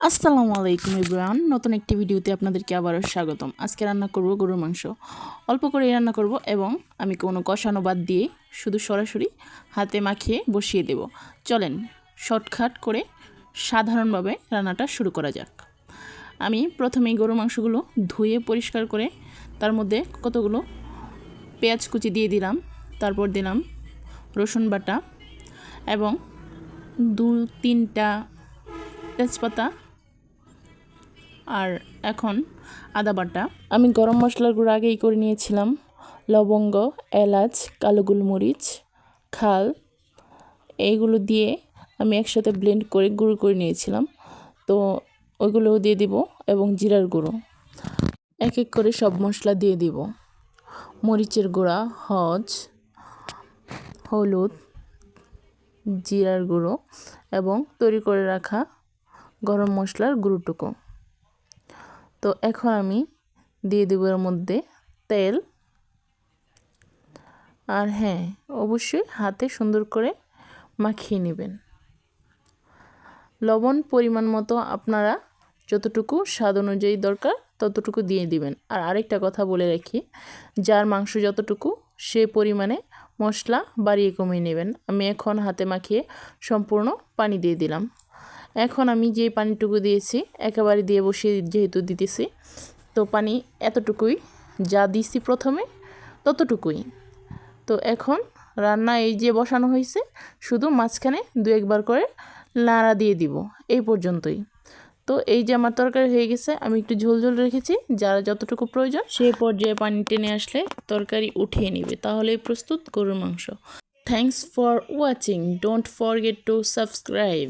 আসসালামু আলাইকুম এভরিওয়ান, নতুন একটি ভিডিওতে আপনাদেরকে আবারও স্বাগতম। আজকে রান্না করব গরুর মাংস। অল্প করেই রান্না করব এবং আমি কোনো কষানো বাদ দিয়ে শুধু সরাসরি হাতে মাখিয়ে বসিয়ে দেব। চলেন শর্টকাট করে সাধারণভাবে রান্নাটা শুরু করা যাক। আমি প্রথমেই গরুর মাংসগুলো ধুয়ে পরিষ্কার করে তার মধ্যে কতগুলো পেঁয়াজ কুচি দিয়ে দিলাম, তারপর দিলাম রসুন বাটা এবং 2-3টা তেজপাতা আর এখন আদা বাটা। আমি গরম মশলার গুঁড়ো আগেই করে নিয়েছিলাম, লবঙ্গ, এলাচ, কালো গোলমরিচ, খাল, এইগুলো দিয়ে আমি একসাথে ব্লেন্ড করে গুঁড়ো করে নিয়েছিলাম। তো ওইগুলোও দিয়ে দিব এবং জিরার গুঁড়ো এক এক করে সব মশলা দিয়ে দিব। মরিচের গুঁড়া, হলুদ, জিরার গুঁড়ো এবং তৈরি করে রাখা গরম মশলার গুঁড়োটুকু। তো এখন আমি দিয়ে দেব এর মধ্যে তেল, আর হ্যাঁ অবশ্যই হাতে সুন্দর করে মাখিয়ে নেবেন। লবণ পরিমাণ মতো আপনারা যতটুকু স্বাদ অনুযায়ী দরকার ততটুকু দিয়ে দিবেন। আর আরেকটা কথা বলে রাখি, যার মাংস যতটুকু সে পরিমাণে মশলা বাড়িয়ে কমিয়ে নেবেন। আমি এখন হাতে মাখিয়ে সম্পূর্ণ পানি দিয়ে দিলাম। এখন আমি যে পানিটুকু দিয়েছি একেবারে দিয়ে বসিয়ে যেহেতু দিতেছি, তো পানি এতটুকুই, যা দিছি প্রথমে ততটুকুই। তো এখন রান্না এই যে বসানো হয়েছে, শুধু মাঝখানে 2-1 বার করে নাড়া দিয়ে দিব, এই পর্যন্তই। তো এই যে আমার তরকারি হয়ে গেছে, আমি একটু ঝোল ঝোল রেখেছি, যারা যতটুকু প্রয়োজন সেই পর্যায়ে পানি টেনে আসলে তরকারি উঠিয়ে নেবে, তাহলেই প্রস্তুত গরুর মাংস। Thanks for watching, don't forget to subscribe.